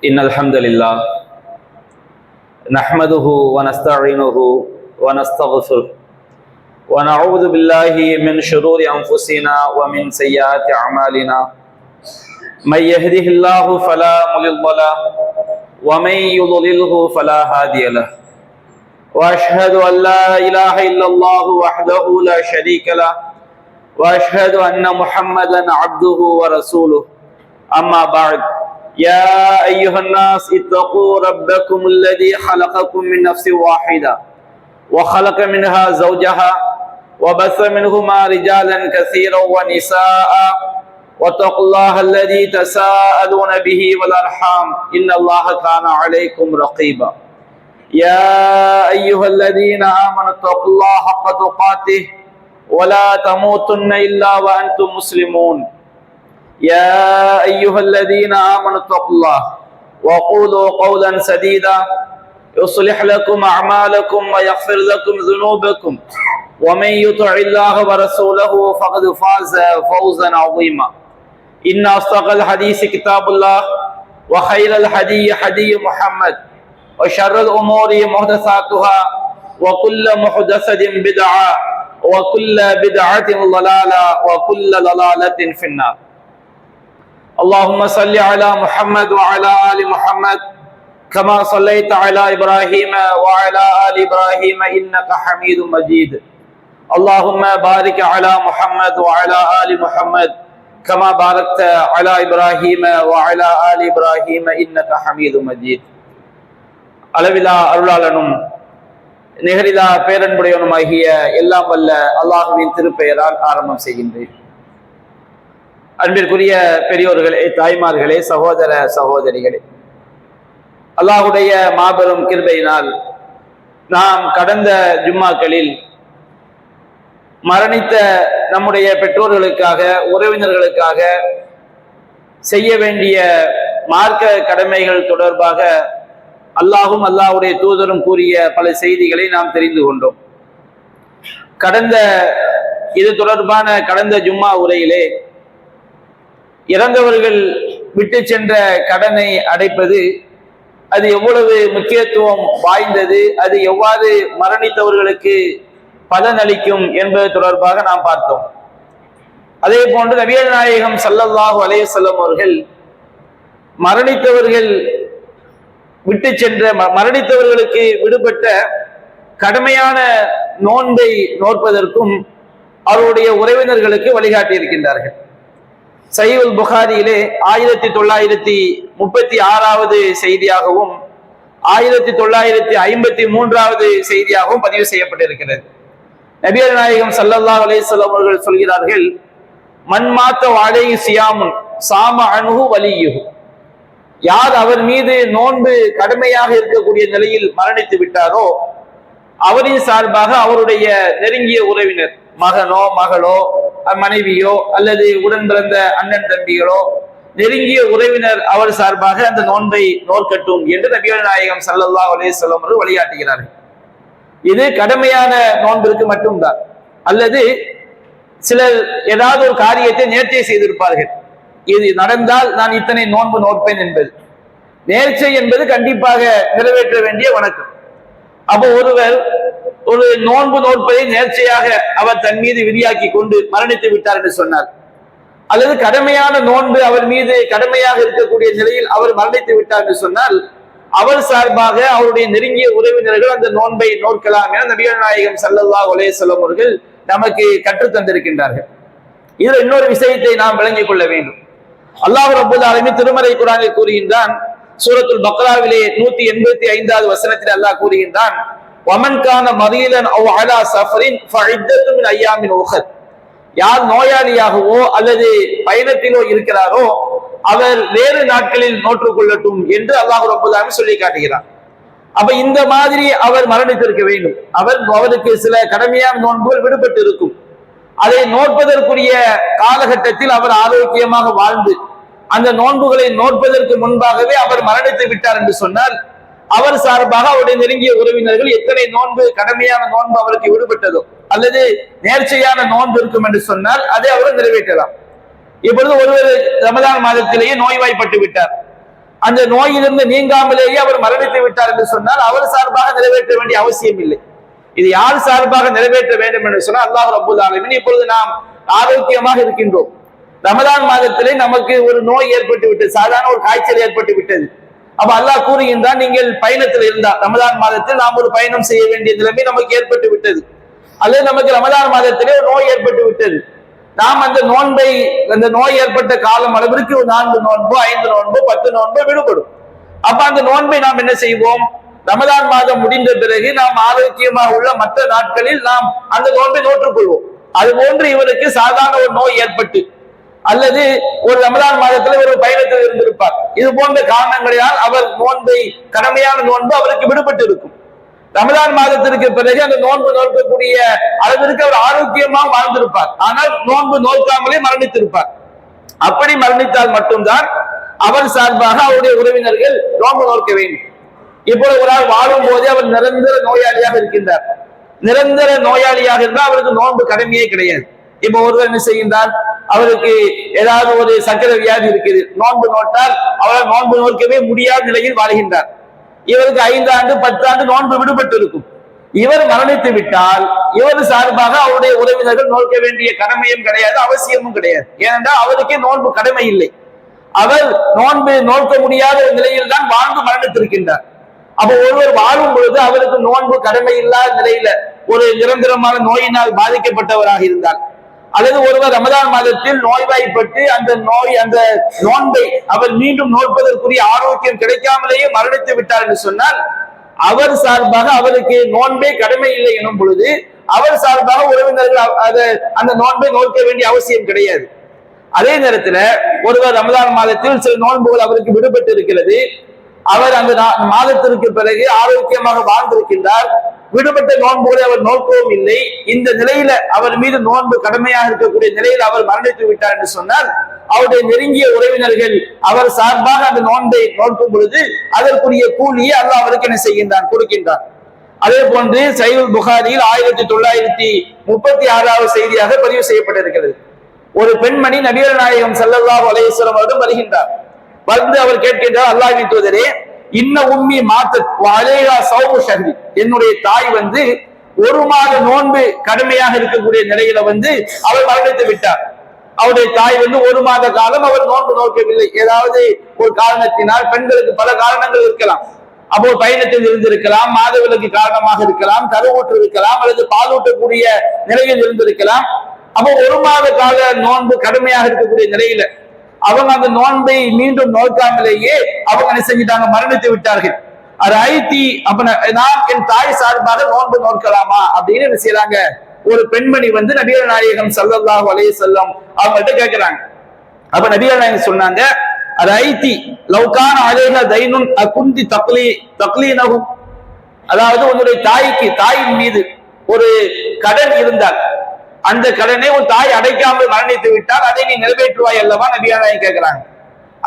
إن الحمد لله نحمده ونستعينه ونستغفره ونعوذ بالله من شرور أنفسنا ومن سيئات أعمالنا من يهده الله فلا مضل له ومن يضلله فلا هادي له وأشهد أن لا إله إلا الله وحده لا شريك له وأشهد أن محمدا عبده ورسوله أما بعد يا أيها الناس اتقوا ربكم الذي خلقكم من نفس واحدة وخلق منها زوجها وبث منهما رجالا كثيرا ونساء واتقوا الله الذي تساءلون به والأرحام إن الله كان عليكم رقيبا يا أيها الذين آمنوا اتقوا الله حق تقاته ولا تموتن إلا وأنتم مسلمون يا أيها الذين آمنوا اتقوا الله وقولوا قولا سديدا يصلح لكم أعمالكم ويغفر لكم ذنوبكم ومن يطع الله ورسوله فقد فاز فوزا عظيما إن أصدق الحديث كتاب الله وخير الهدي هدي محمد وشر الأمور محدثاتها وكل محدثة بدعة وكل بدعة ضلالة وكل ضلالة في النار اللهم صل على محمد وعلى آل محمد كما صليت على إبراهيم وعلى آل إبراهيم إنك حميد مجيد اللهم بارك على محمد وعلى آل محمد كما باركت على إبراهيم وعلى آل إبراهيم إنك حميد مجيد அளவிலா அருளாளனும் நிகரிலா பேரன்புடையவனுமாகிய எல்லாம் வல்ல அல்லாஹுவின் திருப்பெயரால் ஆரம்பம் செய்கின்றேன். அன்பிற்குரிய பெரியோர்களே, தாய்மார்களே, சகோதர சகோதரிகளே, அல்லாஹுடைய மாபெரும் கிருபையினால் நாம் கடந்த ஜும்மாக்களில் மரணித்த நம்முடைய பெற்றோர்களுக்காக, உறவினர்களுக்காக செய்ய வேண்டிய மார்க்க கடமைகள் தொடர்பாக அல்லாஹும் அல்லாஹுடைய தூதரும் கூறிய பல செய்திகளை நாம் தெரிந்து கொண்டோம். இது தொடர்பான கடந்த ஜும்மா உரையிலே இறந்தவர்கள் விட்டு சென்ற கடனை அடைப்பது அது எவ்வளவு முக்கியத்துவம் வாய்ந்தது, அது எவ்வாறு மரணித்தவர்களுக்கு பலனளிக்கும் என்பது தொடர்பாக நாம் பார்த்தோம். அதே போன்று நபிகள் நாயகம் ஸல்லல்லாஹு அலைஹி வஸல்லம் அவர்கள் மரணித்தவர்களுக்கு விடுபட்ட கடமையான நோன்பை நோற்பதற்கும் அவருடைய உறவினர்களுக்கு வழிகாட்டி இருக்கின்றார்கள். சஹீஹுல் புகாரியிலே 1936வது செய்தியாகவும் 1953வது செய்தியாகவும் பதிவு செய்யப்பட்டிருக்கிறது. நபிகள் நாயகம் ஸல்லல்லாஹு அலைஹி வஸல்லம் அவர்கள் சொல்கிறார்கள், மன் மாத்த அலைஹி சியாமுன் சாம அன்ஹு வலியுஹு, யார் அவர் மீது நோன்பு கடமையாக இருக்கக்கூடிய நிலையில் மரணித்து விட்டாரோ அவரின் சார்பாக அவருடைய நெருங்கிய உறவினர், மகனோ மகளோ மனைவியோ அல்லது உடன் பிறந்த அண்ணன் தம்பிகளோ, நெருங்கிய உறவினர் அவர் சார்பாக அந்த நோன்பை நோற்கட்டும் என்று நபிகள் நாயகம் ஸல்லல்லாஹு அலைஹி வஸல்லம் அவர்கள் வழிகாட்டுகிறார்கள். இது கடமையான நோன்பிற்கு மட்டும்தான். அல்லது சிலர் ஏதாவது ஒரு காரியத்தை நேர்ச்சை செய்திருப்பார்கள், இது நடந்தால் நான் இத்தனை நோன்பு நோற்பேன் என்பது. நேர்ச்சை என்பது கண்டிப்பாக நிறைவேற்ற வேண்டிய வணக்கம். அப்போ ஒருவர் ஒரு நோன்பு நோற்பதை நேர்ச்சையாக அவர் தன் மீது விதியாக்கி கொண்டு மரணித்து விட்டார் என்று சொன்னார், அல்லது கடமையான நோன்பு அவர் மீது கடமையாக இருக்கக்கூடிய நிலையில் அவர் மரணித்து விட்டார் என்று சொன்னால் அவர் சார்பாக அவருடைய நெருங்கிய உறவினர்கள் அந்த நோன்பை நோக்கலாம் என நபிகள் நாயகம் ஸல்லல்லாஹு அலைஹி வஸல்லம் அவர்கள் நமக்கு கற்றுத் தந்திருக்கின்றார்கள். இதுல இன்னொரு விஷயத்தை நாம் விளங்கிக் கொள்ள வேண்டும். அல்லாஹ் ரப்பல் ஆலமீன் திருமறை குர்ஆனில் கூறுகின்றான், சூரத்துல் பக்ராவிலே 185வது வசனத்தில் அல்லாஹ் கூறுகின்றான், வமன் கான மரீலன் அவ் அலா சஃபரின் ஃபஇத்தத்து மின் அய்யாமின் உஹர், யார் நோயாளியாகவோ அல்லது பயணத்திலோ இருக்கிறாரோ அவர் வேறு நாட்களில் நோற்றுக் கொள்ளட்டும் என்று அல்லாஹ் ரப்பல் ஆலமீன் சொல்லி காட்டுகிறார். அப்ப இந்த மாதிரி அவர் மரணித்திருக்க வேண்டும். அவருக்கு சில கடமையான நோன்புகள் விடுபட்டு இருக்கும். அதை நோற்பதற்குரிய காலகட்டத்தில் அவர் ஆரோக்கியமாக வாழ்ந்து அந்த நோன்புகளை நோற்பதற்கு முன்பாகவே அவர் மரணித்து விட்டார் என்று சொன்னால் அவர் சார்பாக அவருடைய நெருங்கிய உறவினர்கள் எத்தனை நோன்பு கடமையான நோன்பு அவருக்கு விடுபட்டதோ அல்லது நேர்ச்சையான நோன்பு இருக்கும் என்று சொன்னால் அதை அவர் நிறைவேற்றலாம். இப்பொழுது ஒருவர் ரமலான் மாதத்திலேயே நோய்வாய்ப்பட்டு விட்டார். அந்த நோயிலிருந்து நீங்காமலேயே அவர் மரணித்து விட்டார் என்று சொன்னால் அவர் சார்பாக நிறைவேற்ற வேண்டிய அவசியம் இல்லை. இது யார் சார்பாக நிறைவேற்ற வேண்டும் என்று சொன்னால் அல்லாஹ் ரப்பல் ஆலமீன். இப்பொழுது நாம் ஆரோக்கியமாக இருக்கின்றோம். ரமதான் மாதத்திலே நமக்கு ஒரு நோய் ஏற்பட்டு விட்டது, சாதாரண ஒரு காய்ச்சல் ஏற்பட்டு விட்டது. அப்ப அல்லாஹ் கூறுகின்றான், நீங்கள் பயணத்தில் இருந்தால் ரமதான் மாதத்தில் நாம் ஒரு பயணம் செய்ய வேண்டிய நிலைமை நமக்கு ஏற்பட்டு விட்டது, அல்லது நமக்கு ரமதான் மாதத்திலே ஒரு நோய் ஏற்பட்டு விட்டது. நாம் அந்த நோன்பை, அந்த நோய் ஏற்பட்ட காலம் அளவிற்கு 4 நோன்பு 5 நோன்பு 10 நோன்பு விடுபடும். அப்ப அந்த நோன்பை நாம் என்ன செய்வோம்? ரமதான் மாதம் முடிந்த பிறகு நாம் ஆரோக்கியமாக உள்ள மற்ற நாட்களில் நாம் அந்த நோன்பை நோற்றுக்கொள்வோம். அது போன்று இவருக்கு சாதாரண ஒரு நோய் ஏற்பட்டு அல்லது ஒரு ரமதான் மாதத்தில் ஒரு பயணத்தில் இருந்திருப்பார், இது போன்ற காரணங்களால் அவர் நோன்பை, கடமையான நோன்பு அவருக்கு விடுபட்டு இருக்கும். ரமதான் மாதத்திற்கு பிறகு அந்த நோன்பு நோக்கக்கூடிய அளவிற்கு அவர் ஆரோக்கியமாக வாழ்ந்திருப்பார், ஆனால் நோன்பு நோக்காமலே மரணித்திருப்பார். அப்படி மரணித்தால் மட்டும்தான் அவர் சார்பாக அவருடைய உறவினர்கள் நோன்பு நோக்க வேண்டும். இப்பொழுது ஒரு ஆள் வாழும் போதே அவர் நிரந்தர நோயாளியாக இருக்கின்றார். நிரந்தர நோயாளியாக இருந்தால் அவருக்கு நோன்பு கடமையே கிடையாது. இப்ப ஒருவர் என்ன செய்கின்றார், அவருக்கு ஏதாவது ஒரு சக்கரை வியாதி இருக்குது, நோன்பு நோட்டால் அவரால் நோன்பு நோக்கவே முடியாத நிலையில் வாழ்கின்றார். இவருக்கு 5 ஆண்டு 10 ஆண்டு நோன்பு விடுபட்டு இருக்கும். இவர் மரணித்து விட்டால் இவர் சார்பாக அவருடைய உறவினர்கள் நோக்க வேண்டிய கடமையும் கிடையாது, அவசியமும் கிடையாது. ஏனென்றால் அவருக்கே நோன்பு கடமை இல்லை. அவர் நோன்பு நோக்க முடியாத நிலையில் தான் வாழ்ந்து மரணித்திருக்கின்றார். அப்ப ஒருவர் வாழும் பொழுது அவருக்கு நோன்பு கடமை இல்லாத நிலையில ஒரு நிரந்தரமான நோயினால் பாதிக்கப்பட்டவராக இருந்தால், அல்லது ஒருவர் ரமதான் மாதத்தில் நோய்வாய்ப்பட்டு அந்த நோன்பை அவர் மீண்டும் நோற்பதற்குரிய ஆரோக்கியம் கிடைக்காமலேயே மரணித்து விட்டார் என்று சொன்னால், அவர் சார்பாக அவருக்கு நோன்பே கடமை இல்லை எனும் பொழுது அவர் சார்பாக உறவினர்கள் அந்த நோன்பை நோக்க வேண்டிய அவசியம் கிடையாது. அதே நேரத்துல ஒருவர் ரமதான் மாதத்தில் சில நோன்புகள் அவருக்கு விடுபட்டு இருக்கிறது, அவர் அந்த மாதத்திற்கு பிறகு ஆரோக்கியமாக வாழ்ந்திருக்கின்றார், விடுபட்ட நோன்புகளை அவர் நோக்கவும் இல்லை. இந்த நிலையில அவர் மீது நோன்பு கடமையாக இருக்கக்கூடிய நிலையில் அவர் மரணித்து விட்டார் என்று சொன்னால், அவருடைய நெருங்கிய உறவினர்கள் அவர் சார்பாக அந்த நோன்பை நோக்கும் பொழுது அதற்குரிய கூலியை அல்லாஹ் அவருக்கு என்ன செய்கின்றான், கொடுக்கின்றான். அதே போன்று சஹீஹுல் புகாரியில் 1936 செய்தியாக பதிவு செய்யப்பட்டிருக்கிறது. ஒரு பெண்மணி நபிகள் நாயகம் ஸல்லல்லாஹு அலைஹி வஸல்லம் அவரிடம் வருகின்றார். வந்து அவர் கேட்கின்றார், அல்லாஹ்வின் தூதரே, இன்ன உம்மி மாத்தத் வஅலைஹா ஸௌமு ஷஹ்ரி, என்னுடைய தாய் வந்து 1 மாத நோன்பு கடமையாக இருக்கக்கூடிய நிலையில வந்து அவர் மரணித்து விட்டார். அவருடைய தாய் வந்து 1 மாத காலம் அவர் நோன்பு நோக்கவில்லை. ஏதாவது ஒரு காரணத்தினால், பெண்களுக்கு பல காரணங்கள் இருக்கலாம், அப்போ பயணத்தில் இருந்திருக்கலாம், மாதவிலக்கு காரணமாக இருக்கலாம், கருவூற்று இருக்கலாம், அல்லது பாலூட்டக்கூடிய நிலையில் இருந்திருக்கலாம். அப்போ 1 மாத கால நோன்பு கடமையாக இருக்கக்கூடிய நிலையில அவங்க அந்த நோன்பை மீண்டும் நோக்காமலேயே அவங்க என்ன செஞ்சிட்டாங்க, மரணித்து விட்டார்கள். அது ஐத்தி, அப்ப நான் என் தாய் சார்பாக நோன்பு நோக்கலாமா அப்படின்னு என்ன செய்யறாங்க, ஒரு பெண்மணி வந்து நபிகள் நாயகம் ஸல்லல்லாஹு அலைஹி வஸல்லம் அவங்கள்ட்ட கேட்கிறாங்க. அப்ப நபிகள் நாயகம் சொன்னாங்க, அது ஐத்தி லவ்கான அலைஹா தைனுன் அகுந்தி தக்லீனஹு, அதாவது உன்னுடைய தாயின் மீது ஒரு கடன் இருந்தால், அந்த கடனை உன் தாய் அடைக்காமல் மரணித்து விட்டால் அதை நீ நிறைவேற்றுவாய் அல்லவா நபியானாய் கேட்கிறாங்க.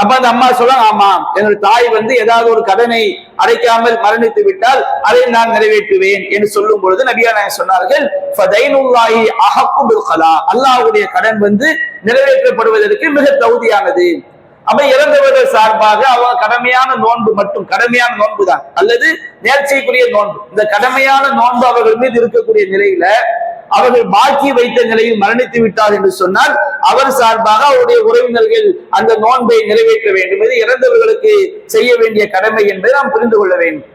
அப்ப அந்த அம்மா சொல்றாங்க, ஆமா, என்னுடைய தாய் வந்து ஏதாவது ஒரு கடனை அடைக்காமல் மரணித்து விட்டால் அதை நான் நிறைவேற்றுவேன் என்று சொல்லும் பொழுது நபியானாய் சொன்னார்கள், ஃபதைனுல்லாஹி அஹக்கு பில் கலா, அல்லாஹ்வுடைய கடன் வந்து நிறைவேற்றப்படுவதற்கு மிக தகுதியானது. அப்ப இறந்தவர்கள் சார்பாக அவங்க கடமையான நோன்பு மட்டும், கடமையான நோன்பு தான் அல்லது நேர்ச்சைக்குரிய நோன்பு, இந்த கடமையான நோன்பு அவர்கள் மீது இருக்கக்கூடிய நிலையில அவர்கள் பாக்கி வைத்த நிலையில் மரணித்து விட்டார் என்று சொன்னால் அவர் சார்பாக அவருடைய உறவினர்கள் அந்த நோன்பை நிறைவேற்ற வேண்டும். இது இறந்தவர்களுக்கு செய்ய வேண்டிய கடமை என்பதை நாம் புரிந்து கொள்ள வேண்டும்.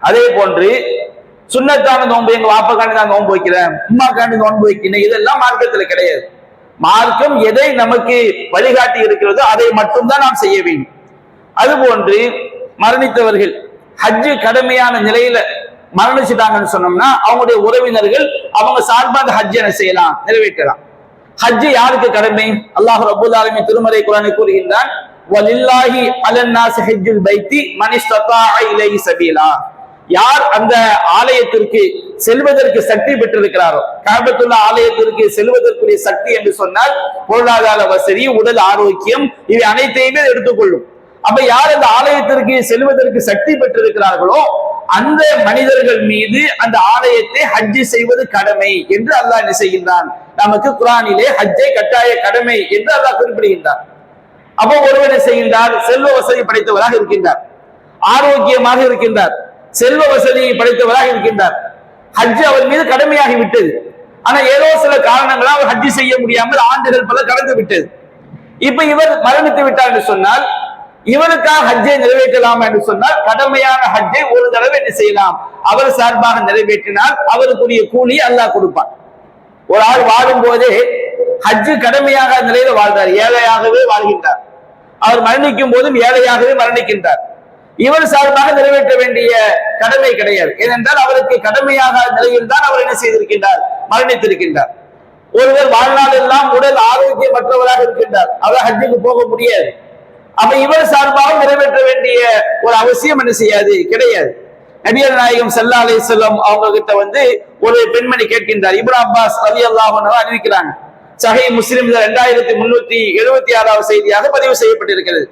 அதே போன்று சுன்னத்தான நோன்பு, எங்க வாப்பக்காண்டி நான் நோன்பு வைக்கிறேன், உம்மாக்காண்டி நோன்பு வைக்கிறேன், இதெல்லாம் மார்க்கத்துல கிடையாது. மார்க்கம் எதை நமக்கு வழிகாட்டி இருக்கிறதோ அதை மட்டும்தான் நாம் செய்ய வேண்டும். அதுபோன்று மரணித்தவர்கள் ஹஜ்ஜு கடமையான நிலையில மரணிச்சுட்டாங்கன்னு சொன்னோம்னா அவங்களுடைய உறவினர்கள் அவங்க சார்பாக ஹஜ் என்ன செய்யலாம், நிறைவேற்றலாம். ஹஜ் யாருக்கு கடமை? அல்லாஹ் ரப்பல் ஆலமீன் திருமறை குர்ஆனில் கூறுகின்றான், வலில்லாஹி அலன்னாஸி ஹஜ்ஜுல் பைத்தி மன் இஸ்ததாஅ இலைஹி சபீலா, யார் அந்த ஆலயத்திற்கு செல்வதற்கு சக்தி பெற்றிருக்கிறாரோ, கஅபத்துல்லா ஆலயத்திற்கு செல்வதற்குரிய சக்தி என்று சொன்னால் பொருளாதார வசதி, உடல் ஆரோக்கியம், இவை அனைத்தையுமே எடுத்துக்கொள்ளும். அப்ப யார் அந்த ஆலயத்திற்கு செல்வதற்கு சக்தி பெற்றிருக்கிறார்களோ அந்த மனிதர்கள் மீது அந்த ஆலயத்தை ஹஜ்ஜி செய்வது கடமை என்று அல்லாஹ் என்ன செய்கின்றான், நமக்கு குர்ஆனிலே ஹஜ்ஜை கட்டாய கடமை என்று அல்லாஹ் குறிப்பிடுகின்றான். அப்போ ஒருவனை செய்கின்றார், செல்வ வசதி படைத்தவராக இருக்கின்றார், ஆரோக்கியமாக இருக்கின்றார், செல்வ வசதி படைத்தவராக இருக்கின்றார். ஹஜ் அவர் மீது கடமையாகி விட்டது. ஆனா ஏதோ சில காரணங்களால் ஹஜ் செய்ய முடியாமல் ஆண்டுகள் பல கடந்து விட்டது. இப்ப இவர் மரணித்து விட்டார் என்று சொன்னால் இவருக்காக ஹஜ்ஜை நிறைவேற்றலாம் என்று சொன்னால் கடமையான ஹஜ்ஜை ஒரு தடவை என்ன செய்யலாம், அவர் சார்பாக நிறைவேற்றினால் அவருக்குரிய கூலி அல்லாஹ் கொடுப்பான். ஒரு ஆள் வாழும் போதே ஹஜ்ஜு கடமையாக நிலையில வாழ்ந்தார், ஏழையாகவே வாழ்கின்றார். அவர் மரணிக்கும் போதும் ஏழையாகவே மரணிக்கின்றார். இவர் சார்பாக நிறைவேற்ற வேண்டிய கடமை கிடையாது. ஏனென்றால் அவருக்கு கடமையாக நிலையில் தான் அவர் என்ன செய்திருக்கின்றார், மரணித்திருக்கின்றார். ஒருவர் வாழ்நாள் எல்லாம் உடல் ஆரோக்கியமற்றவராக இருக்கின்றார், அவர் ஹஜ்ஜுக்கு போக முடியாது. அப்ப இவர் சார்பாக நிறைவேற்ற வேண்டிய ஒரு அவசியம் என்ன செய்யாது, கிடையாது. நபிகள் நாயகம் ஸல்லல்லாஹு அலைஹி வஸல்லம் அவங்க கிட்ட ஒரு பெண்மணி கேட்கின்றார். இப்னு அப்பாஸ் ரலியல்லாஹு அன்ஹு அறிவிக்கிறாங்க. சஹீஹ் முஸ்லிம் 2376வது செய்தியாக பதிவு செய்யப்பட்டிருக்கிறது.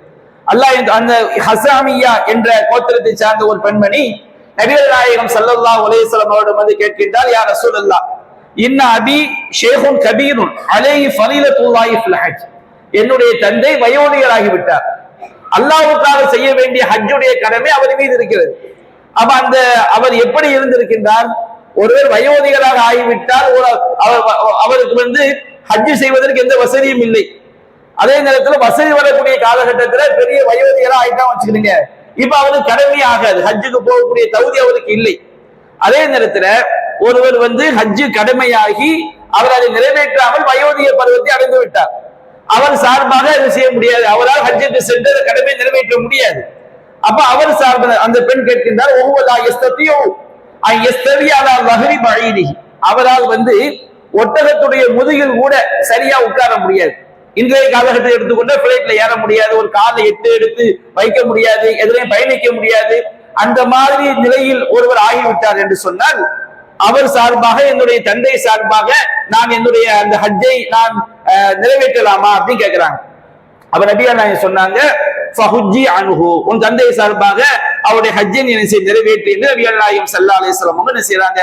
அல்லாஹ் அந்த ஹஸாமியா என்ற கோத்திரத்தை சார்ந்த ஒரு பெண்மணி நபிகள் நாயகம் ஸல்லல்லாஹு அலைஹி வஸல்லம் அவரிடம் கேட்கின்றார், யா ரசூலல்லாஹ், இன்ன அபி ஷேகுன் கபீருன் அலைஹி ஃபலீலத்துல்லாஹி ஃபில் ஹஜ். என்னுடைய தந்தை வயோதிகராகிவிட்டார், அல்லாஹ்வுக்காக செய்ய வேண்டிய ஹஜ்ஜுடைய கடமை அவர் மீது இருக்கிறது. அப்ப அவர் எப்படி இருந்திருக்கின்றார், ஒருவர் வயோதிகராக ஆகிவிட்டால் அவருக்கு ஹஜ் செய்வதற்கு எந்த வசதியும் இல்லை. அதே நேரத்தில் வசதி வரக்கூடிய காலகட்டத்தில் பெரிய வயோதிகரா ஆயிட்டான் வச்சுக்கிடுங்க, இப்ப அவருக்கு கடமை ஆகாது, ஹஜ்ஜுக்கு போகக்கூடிய தகுதி அவருக்கு இல்லை. அதே நேரத்தில் ஒருவர் ஹஜ்ஜு கடமையாகி அவர் அதை நிறைவேற்றாமல் வயோதிக பருவத்தை அடைந்து விட்டார், அவர் சார்பாக அதை செய்ய முடியாது, அவரால் ஹஜ்ஜுக்கு சென்று கடமை நிறைவேற்ற முடியாது. அப்ப அவர் சார்பு அந்த பெண் கேட்கின்றார், அவரால் ஒட்டகத்துடைய முதுகில் கூட சரியா உட்கார முடியாது. இன்றைய காலகட்டத்தை எடுத்துக்கொண்ட பிளைட்ல ஏற முடியாது, ஒரு காலை எடுத்து வைக்க முடியாது, எதிரையும் பயணிக்க முடியாது. அந்த மாதிரி நிலையில் ஒருவர் ஆகிவிட்டார் என்று சொன்னால் அவர் சார்பாக, என்னுடைய தந்தை சார்பாக நான் என்னுடைய அந்த ஹஜ்ஜை நான் நிறைவேற்றலாமா அப்படின்னு கேட்கிறாங்க. அப்ப நபிகள் நாயகம் சொன்னாங்க, ஃபஹுஜ்ஜி அன்ஹு, உன் தந்தை சார்பாக அவருடைய ஹஜ்ஜை நிறைவேற்றி என்று நபிகள் நாயகம் ஸல்லல்லாஹு அலைஹி வஸல்லம் என்ன செய்றாங்க,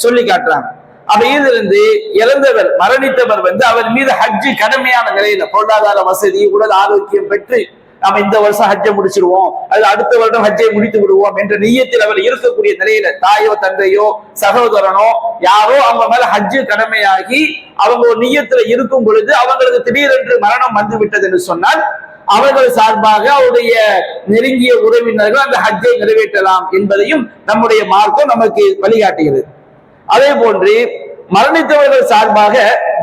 சொல்லி காட்டுறாங்க. அப்ப இதிலிருந்து இறந்தவர், மரணித்தவர் அவர் மீது ஹஜ்ஜு கடமையான நிலையில பொருளாதார வசதி, உடல் ஆரோக்கியம் பெற்று நம்ம இந்த வருஷம் ஹஜ்ஜை முடிச்சிருவோம், அது அடுத்த வருடம் ஹஜ்ஜை முடித்து விடுவோம் என்ற நிய்யத்தில் அவர் இருக்கக்கூடிய நிலையில தாயோ தந்தையோ சகோதரனோ யாரோ அவங்க மேல ஹஜ்ஜு கடமையாகி அவங்க ஒரு நிய்யத்துல இருக்கும் பொழுது அவங்களுக்கு திடீரென்று மரணம் வந்து விட்டது என்று சொன்னால் அவர்கள் சார்பாக அவருடைய நெருங்கிய உறவினர்கள் அந்த ஹஜ்ஜை நிறைவேற்றலாம் என்பதையும் நம்முடைய மார்க்கம் நமக்கு வழிகாட்டுகிறது. அதே போன்று மரணித்தவர்கள் சார்பாக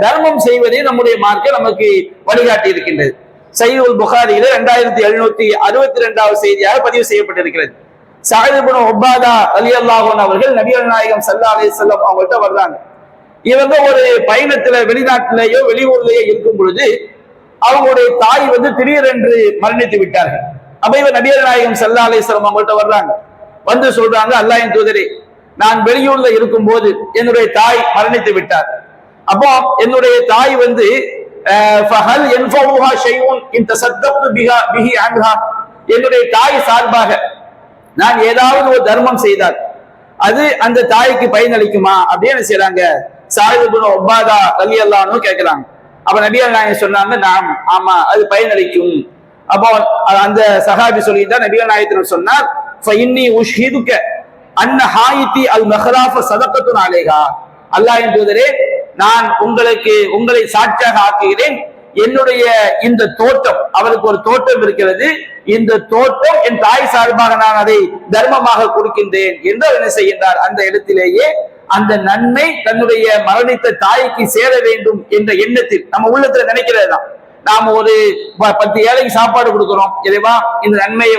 தர்மம் செய்வதை நம்முடைய மார்க்கம் நமக்கு வழிகாட்டி இருக்கின்றது. சஹீஹுல் புகாரியில 2762வது செய்தியாக பதிவு செய்யப்பட்டிருக்கிறது. சஅத் இப்னு உபாதா ரலியல்லாஹு அன்ஹு அவர்கள் நபிகள் நாயகம் ஸல்லல்லாஹு அலைஹி வஸல்லம் அவங்கள்ட்ட வர்றாங்க. இவங்க ஒரு பயணத்துல வெளிநாட்டிலேயோ வெளியூர்லயோ இருக்கும் பொழுது அவங்களுடைய தாய் திடீரென்று மரணித்து விட்டார்கள். அப்ப இவர் நபிகள் நாயகம் ஸல்லல்லாஹு அலைஹி வஸல்லம் அவங்கள்ட்ட வர்றாங்க. சொல்றாங்க, அல்லாஹ்வின் தூதரே, நான் வெளியூர்ல இருக்கும் போது என்னுடைய தாய் மரணித்து விட்டார். அப்போ என்னுடைய தாய் என்னுடைய தாய் சார்பாக நான் ஏதாவது ஒரு தர்மம் செய்தால் அது அந்த தாய்க்கு பயனளிக்குமா அப்படின்னு செய்யறாங்க. சஅத் இப்னு உபாதா ரலியல்லாஹு அன்ஹு கேட்கிறாங்க. அப்ப நபிகள் நாயகம் சொன்னாங்க, நாம் ஆமா அது பயனளிக்கும். அப்போ அந்த சஹாபி சொல்லிதான் நபிகள் நாயகத்தினர் சொன்னார், ஃபஇன்னி உஷ்ஹிதுக அன்ன ஹாயிதி அல் மஹ்ராஃப ஸதகத்துன் அலைஹா. அல்லாஹ்வின் தூதரே, நான் உங்களை சாட்சியாக ஆக்குகிறேன், என்னுடைய இந்த தோட்டம், அவருக்கு ஒரு தோட்டம் இருக்கிறது, இந்த தோட்டம் என் தாய் சார்பாக நான் அதை தர்மமாக கொடுக்கின்றேன் என்று என்ன செய்கின்றார். அந்த இடத்திலேயே அந்த நன்மை தன்னுடைய மரணித்த தாய்க்கு சேர வேண்டும் என்ற எண்ணத்தில் நம்ம உள்ளத்துல நினைக்கிறது தான். நாம ஒரு 10 ஏழைக்கு சாப்பாடு கொடுக்கிறோம், இறைவா இந்த நன்மையை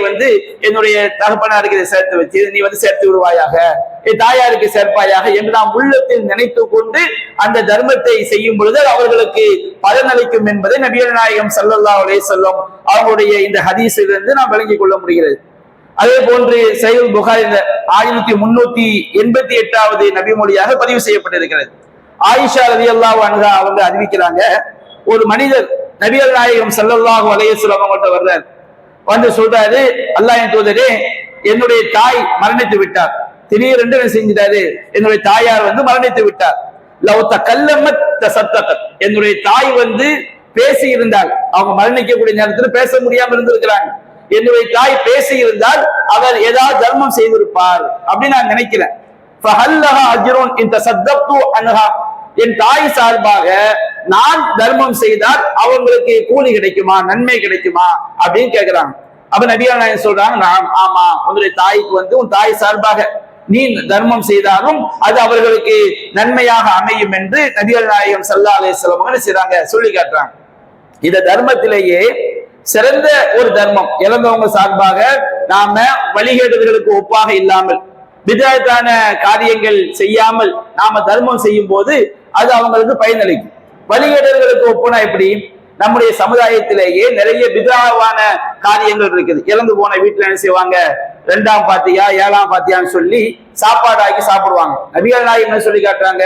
என்னுடைய தகப்பனாருக்கு இதை சேர்த்து வச்சு நீ சேர்த்து விடுவாயாக, என் தாயாருக்கு சேர்ப்பாயாக என்று நாம் உள்ளத்தில் நினைத்து கொண்டு அந்த தர்மத்தை செய்யும் பொழுது அவர்களுக்கு பலனளிக்கும் என்பதை நபிகள் நாயகம் ஸல்லல்லாஹு அலைஹி வஸல்லம் அவங்களுடைய இந்த ஹதீஸிலிருந்து நாம் விளங்கிக் கொள்ள முடிகிறது. அதே போன்று சஹீஹ் புகாரி 1388வது நபிமொழியாக பதிவு செய்யப்பட்டிருக்கிறது. ஆயிஷா ரலியல்லாஹு அன்ஹா அவங்க அறிவிக்கிறாங்க, ஒரு மனிதர் நபிகள் நாயகம் ஸல்லல்லாஹு அலைஹி வஸல்லம் அவங்கள்ட்ட வர்றார். சொல்றாரு, அல்லாஹ்வின் தூதரே, என்னுடைய தாய் மரணித்து விட்டார், திடீரென்று என்ன செஞ்சிட்டாரு, என்னுடைய தாயார் மரணித்து விட்டார். லவ் தகல்லமத் தஸத்தகத், என்னுடைய தாய் பேசி இருந்தால், அவங்க மரணிக்கக்கூடிய நேரத்தில் பேச முடியாம இருந்திருக்கிறாங்க, என்னுடைய தாய் பேசி இருந்தால் அவர் ஏதாவது தர்மம் செய்திருப்பார் அப்படின்னு நான் நினைக்கிறேன். என் தாய் சார்பாக நான் தர்மம் செய்தால் அவங்களுக்கு கூலி கிடைக்குமா, நன்மை கிடைக்குமா அப்படின்னு கேட்கிறாங்க. அப்ப நபிகள் நாயகம் சொல்றாங்க, நான் ஆமா, உங்களுடைய தாய்க்கு உன் தாய் சார்பாக நீ தர்மம் செய்தாலும் அது அவர்களுக்கு நன்மையாக அமையும் என்று நபிகள் நாயகம் ஸல்லல்லாஹு அலைஹி வஸல்லம் செய்றாங்க, சொல்லி காட்டுறாங்க. இந்த தர்மத்திலேயே சிறந்த ஒரு தர்மம், இறந்தவங்க சார்பாக நாம வழிகேடுகளுக்கு ஒப்பாக இல்லாமல் பிதஅத்தான காரியங்கள் செய்யாமல் நாம தர்மம் செய்யும் போது அது அவங்களுக்கு பயனளிக்கும். வழிகேடுகளுக்கு ஒப்புனா எப்படி? நம்முடைய சமுதாயத்திலேயே நிறைய பிதஅவான காரியங்கள் இருக்குது. இறந்து போன வீட்டுல என்ன செய்வாங்க, 2ஆம் பாத்தியா 7ஆம் பாத்தியான்னு சொல்லி சாப்பாடு ஆக்கி சாப்பிடுவாங்க. நபிகள் நாயகம் என்ன சொல்லி காட்டுறாங்க,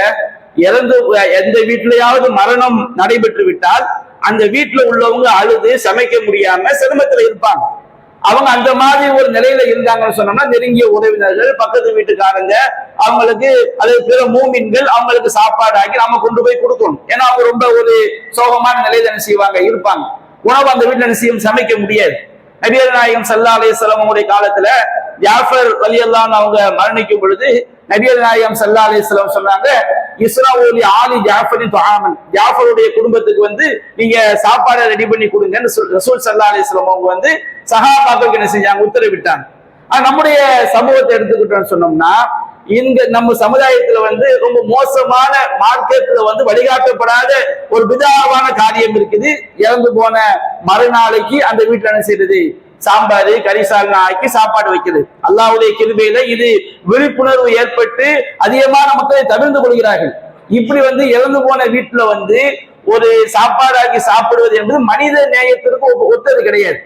எந்த வீட்டிலேயாவது மரணம் நடைபெற்று விட்டால் அந்த வீட்டுல உள்ளவங்க அழுது சமைக்க முடியாம சிரமத்துல இருப்பாங்க. அவங்க அந்த மாதிரி ஒரு நிலையில இருந்தாங்கன்னு சொன்னோம்னா நெருங்கிய உறவினர்கள், பக்கத்து வீட்டுக்காரங்க, அவங்களுக்கு அது பிற மூமின்கள் அவங்களுக்கு சாப்பாடு ஆக்கி நாம கொண்டு போய் கொடுக்கணும். ஏன்னா அவங்க ரொம்ப ஒரு சோகமான நிலையில என்ன செய்வாங்க, இருப்பாங்க. உணவு அந்த வீட்டுல என்ன செய்யும், சமைக்க முடியாது. நபிகள் நாயகம் ஸல்லல்லாஹு அலைஹி வஸல்லம் காலத்துல ஜாஃபர் ரலியல்லாஹு அவங்க மரணிக்கும் பொழுது நபிகள் நாயகம் ஸல்லல்லாஹு அலைஹி வஸல்லம் சொன்னாங்க, இஸ்ராஊலி ஆலி ஜாஃபரின் துஆமன், ஜாஃபருடைய குடும்பத்துக்கு நீங்க சாப்பாடை ரெடி பண்ணி கொடுங்கன்னு ரசூல் ஸல்லல்லாஹு அலைஹி வஸல்லம் அவங்க சஹாபாக்களுக்கு என்ன செஞ்சாங்க, உத்தரவிட்டாங்க. நம்முடைய சமூகத்தை எடுத்துக்கிட்டோம்னு சொன்னோம்னா, இங்க நம்ம சமுதாயத்துல ரொம்ப மோசமான மார்க்கெட்ல வழிகாட்டப்படாத ஒரு பிதஅவான காரியம் இருக்குது. இறந்து போன மறுநாளைக்கு அந்த வீட்டுல என்ன செய்யறது, சாம்பார் கறி சால்னா ஆக்கி சாப்பாடு வைக்கிறது. அல்லாஹ்வுடைய கிருபையில இது விழிப்புணர்வு ஏற்பட்டு அதிகமான மக்களை தவிர்த்து கொள்கிறார்கள். இப்படி இறந்து போன வீட்டுல ஒரு சாப்பாடு ஆக்கி சாப்பிடுவது என்பது மனித நேயத்திற்கு ஒத்தது கிடையாது.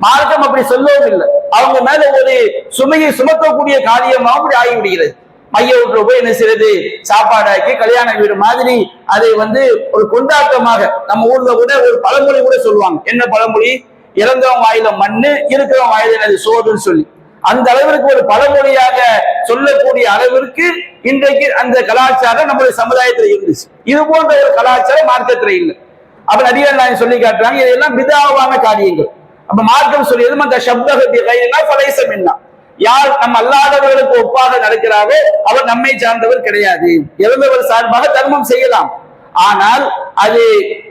மார்க்கம் அப்படி சொல்லவும் இல்லை. அவங்க மேல ஒரு சுமையை சுமக்கக்கூடிய காரியமாக அப்படி ஆகிவிடுகிறது. மைய வீட்டுல போய் என்ன செய்யறது, சாப்பாடாக்கி கல்யாண வீடு மாதிரி அதை ஒரு கொண்டாட்டமாக, நம்ம ஊர்ல கூட ஒரு பழமொழி கூட சொல்லுவாங்க. என்ன பழமொழி? இறந்தவங்க வாயில மண்ணு, இருக்கிறவங்க வாயில என்னது சோறுன்னு சொல்லி, அந்த அளவிற்கு ஒரு பழமொழியாக சொல்லக்கூடிய அளவிற்கு இன்றைக்கு அந்த கலாச்சாரம் நம்முடைய சமுதாயத்தில் இருந்துச்சு. இது போன்ற ஒரு கலாச்சாரம் மார்க்கத்துல இல்லை. அப்ப நபிகள் நாயகம் சொல்லி காட்டுறாங்க, இதெல்லாம் பிதஅவான காரியங்கள். அப்ப மார்க்கம் சொல்லியது, அந்த சப்தகத்தி கையினா பலைசம் என்ன, யார் நம்ம அல்லாதவர்களுக்கு ஒப்பாக நடக்கிறாரோ அவர் நம்மை சார்ந்தவர் கிடையாது. இறந்தவர் சார்பாக தர்மம் செய்யலாம், ஆனால் அது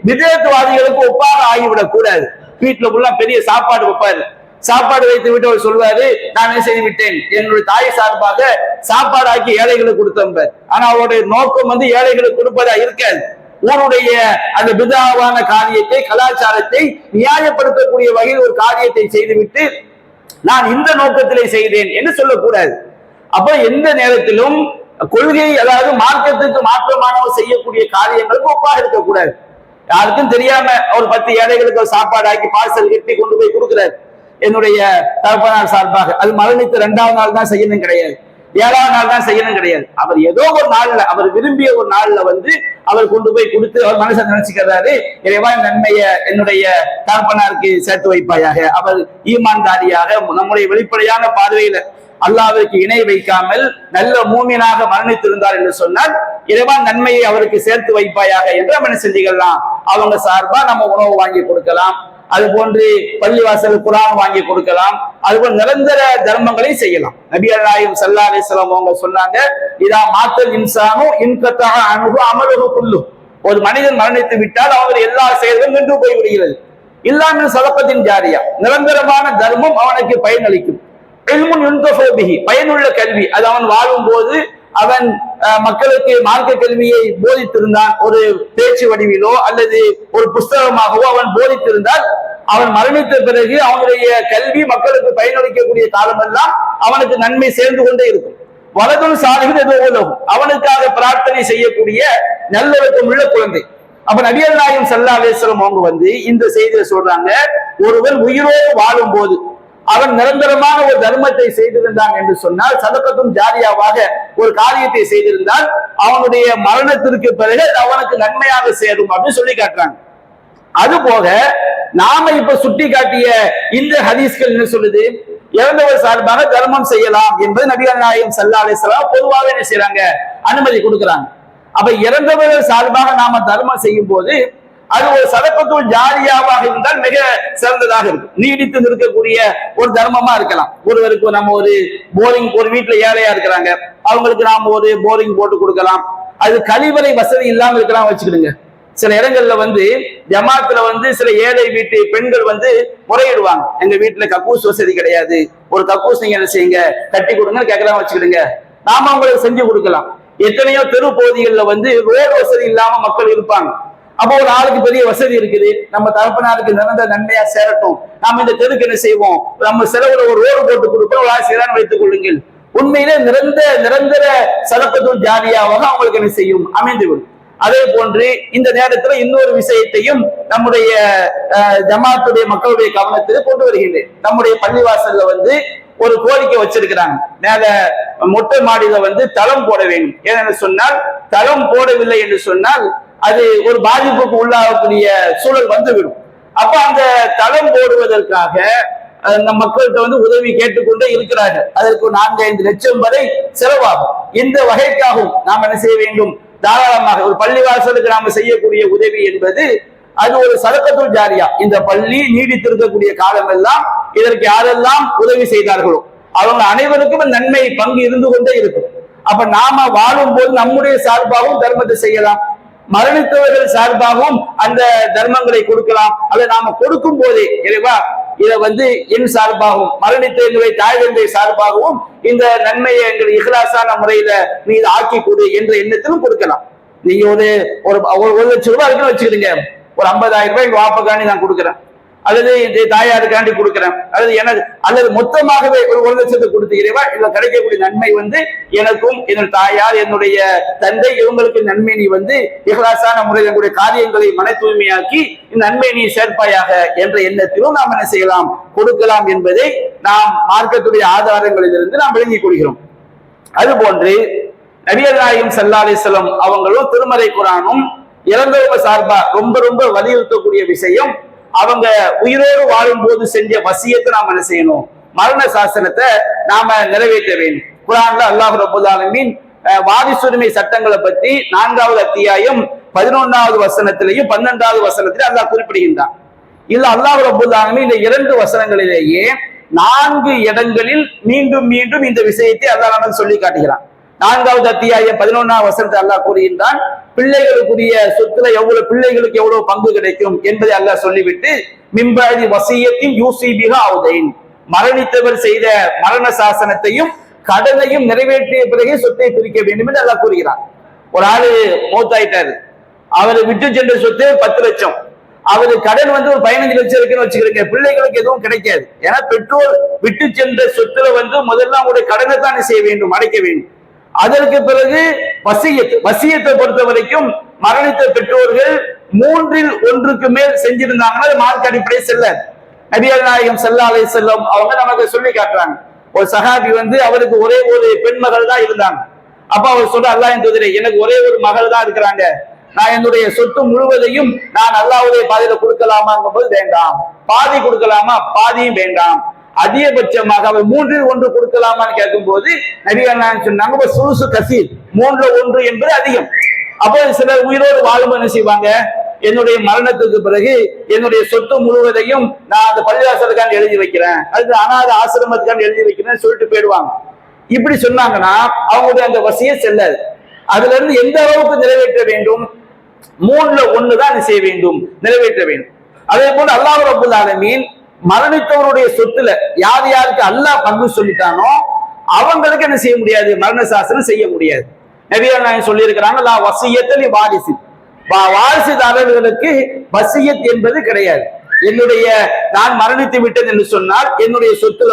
பிதஅத்வாதிகளுக்கு ஒப்பாக ஆகிவிடக் கூடாது. வீட்டுல ஃபுல்லா பெரிய சாப்பாடு வைப்பாரு, சாப்பாடு வைத்து விட்டு அவர் சொல்வாரு, நான் என்ன செய்து விட்டேன், என்னுடைய தாய் சார்பாக சாப்பாடு ஆக்கி ஏழைகளுக்கு கொடுத்தேன். ஆனா அவருடைய நோக்கம் ஏழைகளுக்கு கொடுப்பதா இருக்காது. ஊருடைய அந்த பிதஅவான காரியத்தை, கலாச்சாரத்தை நியாயப்படுத்தக்கூடிய வகையில் ஒரு காரியத்தை செய்துவிட்டு நான் இந்த நோக்கத்திலே செய்தேன் என்று சொல்லக்கூடாது. அப்ப எந்த நேரத்திலும் கொள்கை, அதாவது மார்க்கத்துக்கு மாற்றமானவர் செய்யக்கூடிய காரியங்களுக்கு ஒப்பாக இருக்கக்கூடாது. யாருக்கும் தெரியாம ஒரு 10 ஏழைகளுக்கு சாப்பாடு ஆக்கி பார்சல் கட்டி கொண்டு போய் கொடுக்கிறார் என்னுடைய தகப்பனார் சார்பாக, அது மரணித்த 2ஆவது நாள் தான் செய்யணும் கிடையாது, 7ஆவது நாள் தான் செய்யணும் கிடையாது. அவர் ஏதோ ஒரு நாள்ல, அவர் விரும்பிய ஒரு நாள்ல அவர் கொண்டு போய் கொடுத்து அவர் மனசை நினைச்சுக்கிறாரு, இறைவா நன்மைய என்னுடைய தகப்பனாருக்கு சேர்த்து வைப்பாயாக, அவர் ஈமான்தாரியாக நம்முடைய வெளிப்படையான பார்வையில அல்லாஹ்விற்கு இணை வைக்காமல் நல்ல மூமினாக மரணித்திருந்தார் என்று சொன்னால் இறைவா நன்மையை அவருக்கு சேர்த்து வைப்பாயாக என்று நம்ம என்ன செஞ்சுக்கலாம், அவங்க சார்பா நம்ம உணவு வாங்கி கொடுக்கலாம், அது போன்று பள்ளிவாசல் குர்ஆன் வாங்கி கொடுக்கலாம், அதுபோல் நிரந்தர தர்மங்களை செய்யலாம். நபிகள் நாயகம் ஸல்லல்லாஹு அலைஹி வஸல்லம் அவங்க சொன்னாங்க, இதா மாத்தல் இன்சானு இன்கதா அன்ஹு அமலுஹு குல்லு, ஒரு மனிதன் மரணித்து விட்டால் அவருடைய எல்லா செயல்களும் நின்று போய் விடுகிறது. இல்லாமல் சதகத்தின் ஜாரியா, நிரந்தரமான தர்மம் அவனுக்கு பயனளிக்கும். இல்முன் யுன்தஃபு பிஹி, பயனுள்ள கல்வி, அது அவன் வாழும் போது அவன் மக்களுக்கு மார்க்க கல்வியை போதித்திருந்தான், ஒரு பேச்சு வடிவிலோ அல்லது ஒரு புஸ்தகமாகவோ அவன் போதித்திருந்தால் அவன் மரணித்த பிறகு அவனுடைய கல்வி மக்களுக்கு பயனளிக்கக்கூடிய காலமெல்லாம் அவனுக்கு நன்மை சேர்ந்து கொண்டே இருக்கும். வலதுல் சாலிஹுன் எதுவும் அவனுக்காக பிரார்த்தனை செய்யக்கூடிய நல்லொழுக்கம் உள்ள குழந்தை. அப்ப நபிகள் நாயகம் ஸல்லல்லாஹு அலைஹி வஸல்லம் அவங்க இந்த செய்தியை சொல்றாங்க, ஒருவன் உயிரோடு வாழும் போது அவன் நிரந்தரமான ஒரு தர்மத்தை செய்திருந்தான் என்று சொன்னால், சதகத்தும் ஜாரியாவாக ஒரு காரியத்தை செய்திருந்தால் அவனுடைய மரணத்திற்கு பிறகு அவனுக்கு நன்மையாக சேரும் அப்படின்னு சொல்லி காட்டுறாங்க. அது போக நாம இப்ப சுட்டி காட்டிய இந்த ஹதீஸ்கள் என்ன சொல்லுது, இறந்தவர் சார்பாக தர்மம் செய்யலாம் என்பது நபிகள் நாயகம் ஸல்லல்லாஹு அலைஹி வஸல்லம் பொதுவாக என்ன செய்யறாங்க, அனுமதி கொடுக்குறாங்க. அப்ப இறந்தவர்கள் சார்பாக நாம தர்மம் செய்யும் போது அது ஒரு சதக்கத்துல் ஜாரியாவாக இருந்தால் மிக சிறந்ததாக இருக்கும். நீடித்து நிற்கக்கூடிய ஒரு தர்மமா இருக்கலாம். ஒருவருக்கு நம்ம ஒரு போரிங், ஒரு வீட்டுல ஏழையா இருக்கிறாங்க, அவங்களுக்கு நாம ஒரு போரிங் போட்டு கொடுக்கலாம். அது கழிவறை வசதி இல்லாம இருக்கலாம் வச்சுக்கிடுங்க. சில இடங்கள்ல ஜமாத்துல சில ஏழை வீட்டு பெண்கள் முறையிடுவாங்க, எங்க வீட்டுல கக்கூஸ் வசதி கிடையாது, ஒரு கக்கூஸ் நீங்க என்ன செய்யுங்க கட்டி கொடுங்கன்னு கேட்கலாம் வச்சுக்கிடுங்க. நாம அவங்களுக்கு செஞ்சு கொடுக்கலாம். எத்தனையோ தெரு பகுதிகளில் ரோடு வசதி இல்லாம மக்கள் இருப்பாங்க. அப்போ ஒரு ஆளுக்கு பெரிய வசதி இருக்குது, நம்ம தகப்பனாருக்கு நிரந்தர நன்மையா சேரட்டும், நாம இந்த தெருக்கு என்ன செய்வோம், நம்ம செலவுல ஒரு ரோடு போட்டு கொடுப்போம், ஒரு ஆசிரியரான வைத்துக் கொள்ளுங்கள். உண்மையிலே நிரந்தர சதக்கத்துல் ஜாரியாவாக அவங்களுக்கு என்ன செய்யும், அமைந்துவிடும். அதே போன்று இந்த நேரத்துல இன்னொரு விஷயத்தையும் நம்முடைய ஜமாத்துடைய மக்களுடைய கவனத்துக்கு கொண்டு வருகின்றேன். நம்முடைய பள்ளிவாசல்ல ஒரு கோரிக்கை வச்சிருக்கிறாங்க, மேல மொட்டை மாடியில தளம் போட வேண்டும். ஏன்னு சொன்னால் தளம் போடவில்லை என்று சொன்னால் அது ஒரு பாதிப்புக்கு உள்ளாகக்கூடிய சூழல் வந்துவிடும். அப்ப அந்த தளம் போடுவதற்காக அந்த மக்கள்கிட்ட உதவி கேட்டுக்கொண்டே இருக்கிறார்கள். அதற்கு 4-5 லட்சம் வரை செலவாகும். இந்த வகைக்காகவும் நாம் என்ன செய்ய வேண்டும், தாராளமாக ஒரு பள்ளிவாசலுக்கு நாம செய்யக்கூடிய உதவி என்பது அது ஒரு சதக்கத்துல் ஜாரியா. இந்த பள்ளி நீடித்திருக்கக்கூடிய காலம் எல்லாம் இதற்கு யாரெல்லாம் உதவி செய்தார்களோ அவங்க அனைவருக்கும் நன்மை பங்கு இருந்து கொண்டே இருக்கும். அப்ப நாம வாழும் போது நம்முடைய சார்பாகவும் தர்மத்தை செய்யலாம், மரணித்தவர்கள் சார்பாகவும் அந்த தர்மங்களை கொடுக்கலாம். அதை நாம கொடுக்கும் போதே இறைவா இதை என் சார்பாகவும் மரணித்த எங்களுடைய தாய்களுடைய சார்பாகவும் இந்த நன்மையை எங்கள் இஹ்லாசான முறையில நீ இதை ஆக்கி கொடு என்ற எண்ணத்திலும் கொடுக்கலாம். நீங்க ஒரு லட்சம் ரூபாய் இருக்குன்னு வச்சுக்கிடுங்க, ஒரு 50,000 ரூபாய் எங்க வாப்பக்காண்டி நான் கொடுக்குறேன், அல்லது இந்த தாயாருக்காண்டி கொடுக்குறேன், அல்லது மொத்தமாகவே ஒரு 1 லட்சத்தை கொடுத்துக்கிறேவா, இதுல கிடைக்கக்கூடிய நன்மை எனக்கும் என்னுடைய தாயார் என்னுடைய தந்தை இவங்களுக்கு நன்மை நீ இஹ்லாசான முறையில் என்னுடைய காரியங்களை மன தூய்மையாக்கி இந்த நன்மை நீ சேர்ப்பாயாக என்ற எண்ணத்திலும் நாம் என்ன செய்யலாம், கொடுக்கலாம் என்பதை நாம் மார்க்கத்துடைய ஆதாரங்களிலிருந்து நாம் விளங்கிக் கொள்கிறோம். அதுபோன்று நபிகள் நாயகம் ஸல்லல்லாஹு அலைஹி வஸல்லம் அவங்களும் திருமறை குர்ஆனும் இறந்தவங்க சார்பா ரொம்ப வலியுறுத்தக்கூடிய விஷயம், அவங்க உயிரோடு வாழும் போது செஞ்ச வசியத்தை நாம என்ன செய்யணும், மரண சாசனத்தை நாம நிறைவேற்ற வேண்டும். குர்ஆன்ல அல்லாஹ் ரப்பல் ஆலமீன் வாரிசுரிமை சட்டங்களை பத்தி 4வது அத்தியாயம் 11வது வசனத்திலையும் 12வது வசனத்திலையும் அல்லாஹ் குறிப்பிடுகின்றான். இல்ல அல்லாஹ் ரப்பல் ஆலமீன் இந்த 2 வசனங்களிலேயே 4 இடங்களில் மீண்டும் இந்த விஷயத்தை அல்லாஹ் நமக்கு சொல்லி காட்டுகிறான். 4வது அத்தியாயம் 11வது வசனத்தை அல்லாஹ் கூறுகின்றான், பிள்ளைகளுக்குரிய சொத்துல பிள்ளைகளுக்கு எவ்வளவு பங்கு கிடைக்கும் என்பதை அல்லாஹ் சொல்லிவிட்டு மிம்பதி வசியத்தின் யூசி பிஹா அவுதைன், மரணித்தவர் செய்த மரண சாசனத்தையும் கடனையும் நிறைவேற்றிய பிறகு சொத்தை பிரிக்க வேண்டும் என்று அல்லாஹ் கூறுகிறான். ஒரு ஆளு மௌத்தாயிட்டாரு, அவரு விட்டு சென்ற சொத்து 10 லட்சம், அவரு கடன் ஒரு 15 லட்சம் இருக்குன்னு வச்சுக்கிறீங்க, பிள்ளைகளுக்கு எதுவும் கிடைக்காது. ஏன்னா பெற்றோர் விட்டு சென்ற சொத்துல முதல்ல அவங்களுடைய கடனை தான் செய்ய வேண்டும், அடைக்க வேண்டும். அதற்கு பிறகு வசியத்தை பொறுத்த வரைக்கும் மரணித்த பெற்றோர்கள் 3ல் 1க்கு மேல் செஞ்சிருந்தாங்கன்னா மார்க் அடிப்படை செல்லாது. நபிகள் நாயகம் ஸல்லல்லாஹு அலைஹி வஸல்லம் அவங்க நமக்கு சொல்லி காட்டுறாங்க. ஒரு சஹாபி அவருக்கு ஒரே ஒரு பெண் மகள் தான் இருந்தாங்க. அப்ப அவர் சொல்ற, அல்லாஹ்வின் தூதரே எனக்கு ஒரே ஒரு மகள் தான் இருக்கிறாங்க, நான் என்னுடைய சொத்து முழுவதையும் நான் அல்லாஹ்வுடைய பாதையில கொடுக்கலாமாங்கும் போது வேண்டாம், பாதி கொடுக்கலாமா, பாதியும் வேண்டாம், அதிகபட்சமாக அவர் 3ல் 1 கொடுக்கலாமான்னு கேட்கும் போது நபிகள் நாயகம் சொன்னாங்க, சுலுசு கசீர், 3ல் 1 என்பது அதிகம். அப்போ சிலர் உயிரோடு வாழும் என்ன செய்வாங்க, என்னுடைய மரணத்துக்கு பிறகு என்னுடைய சொத்து முழுவதையும் நான் அந்த பள்ளிவாசலுக்காண்டி எழுதி வைக்கிறேன், அது அனாதை ஆசிரமத்துக்காண்டி எழுதி வைக்கிறேன்னு சொல்லிட்டு போயிடுவாங்க. இப்படி சொன்னாங்கன்னா அவங்களுடைய அந்த வசிய செல்லாது. அதுல இருந்து எந்த அளவுக்கு நிறைவேற்ற வேண்டும், 3ல் 1 தான் செய்ய வேண்டும், நிறைவேற்ற வேண்டும். அதே போல அல்லாஹ் ரப்பல் ஆலமீன் மரணித்தவருடைய சொத்துல யார் யாருக்கு அல்லாஹ் பங்கு சொல்லிட்டானோ அவங்களுக்கு என்ன செய்ய முடியாது, மரண சாசனம் செய்ய முடியாது. நபிகள் நாயகம் சொல்லி இருக்கிறாங்க, லா வசியத்தலி வாரிசு, வாரிசுதாரர்களுக்கு வசியத் என்பது கிடையாது. நான் மரணித்து விட்டேன் என்று சொன்னால் என்னுடைய சொத்துல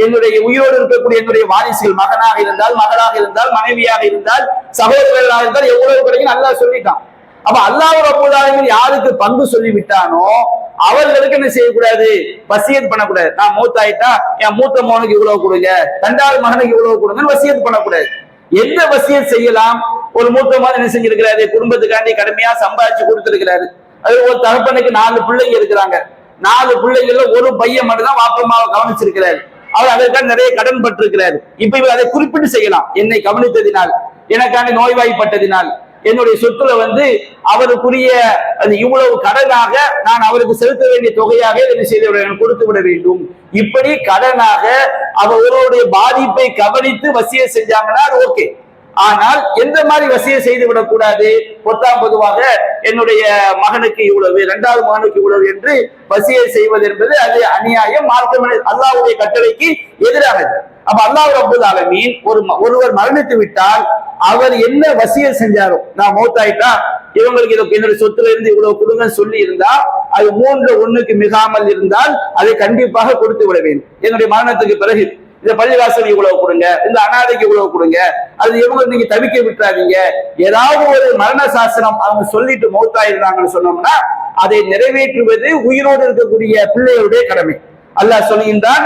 என்னுடைய உயிரோடு இருக்கக்கூடிய என்னுடைய வாரிசுகள், மகனாக இருந்தால், மகளாக இருந்தால், மனைவியாக இருந்தால், சகோதரர்களாக இருந்தால் எவ்வளவு கிடைக்கும் அல்லாஹ் சொல்லிட்டான். அப்ப அல்லாஹ் ரப்பல் ஆலமீன் யாருக்கு பங்கு சொல்லி விட்டானோ அவர்களுக்கு என்ன செய்யக்கூடாது, வசியத் பண்ணக்கூடாது. நான் மூத்தாயிட்டா என் மூத்த மகனுக்கு இவ்வளவு கொடுங்க, 2வது மகனுக்கு இவ்வளவு கொடுங்கன்னு வசியத் பண்ணக்கூடாது. எந்த வசியத் செய்யலாம், ஒரு மூத்த மகன் என்ன செஞ்சிருக்கிறாரு, குடும்பத்துக்காண்டி கடுமையா சம்பாதிச்சு கொடுத்திருக்கிறாரு. அது ஒரு தகப்பனுக்கு 4 பிள்ளைங்க இருக்கிறாங்க, 4 பிள்ளைங்கள்ல ஒரு பையன் மட்டும் தான் வாப்பம்மாவை கவனிச்சிருக்கிறாரு, அவர் அதற்காக நிறைய கடன் பட்டிருக்கிறாரு. இப்ப இவர் அதை குறிப்பிட்டு செய்யலாம், என்னை கவனித்ததினால், எனக்காண்டி நோய்வாய்ப்பட்டதினால், என்னுடைய சொத்துல அவருக்குரிய அது இவ்வளவு கடனாக நான் அவருக்கு செலுத்த வேண்டிய தொகையாக என்ன செய்து கொடுத்து விட வேண்டும். இப்படி கடனாக அவருடைய பாதிப்பை கவனித்து வசிய செஞ்சாங்கன்னா ஓகே. ஆனால் எந்த மாதிரி வசிய செய்து விடக்கூடாது. பொதுவாக என்னுடைய மகனுக்கு இவ்வளவு, இரண்டாவது மகனுக்கு இவ்வளவு என்று வசிய செய்வது என்பது அது அநியாயம், மார்க்கம் அல்லாஹ்வுடைய கட்டளைக்கு எதிரானது. அப்ப அல்லாஹ் ரப்பல் ஆலமீன் ஒருவர் மரணித்து விட்டால் அவர் என்ன வசிய செஞ்சாரோ, நான் மௌத்தாயிட்டா இவங்களுக்கு என்னுடைய சொத்துல இருந்து இவ்வளவு கொடுங்க சொல்லி இருந்தா அது 3-1 மிகாமல் இருந்தால் அதை கண்டிப்பாக கொடுத்து விட வேண்டும். என்னுடைய மரணத்துக்கு பிறகு இந்த பள்ளிவாசல் இவ்வளவு கொடுங்க, இந்த அனாதைக்கு இவ்வளவு கொடுங்க, அது இவங்க நீங்க தவிக்க விட்டுறாதீங்க. ஏதாவது ஒரு மரண சாசனம் அவங்க சொல்லிட்டு மௌத்தாயிருந்தாங்கன்னு சொன்னோம்னா அதை நிறைவேற்றுவது உயிரோடு இருக்கக்கூடிய பிள்ளைகளுடைய கடமை. அல்லாஹ் சொல்லுகின்றான்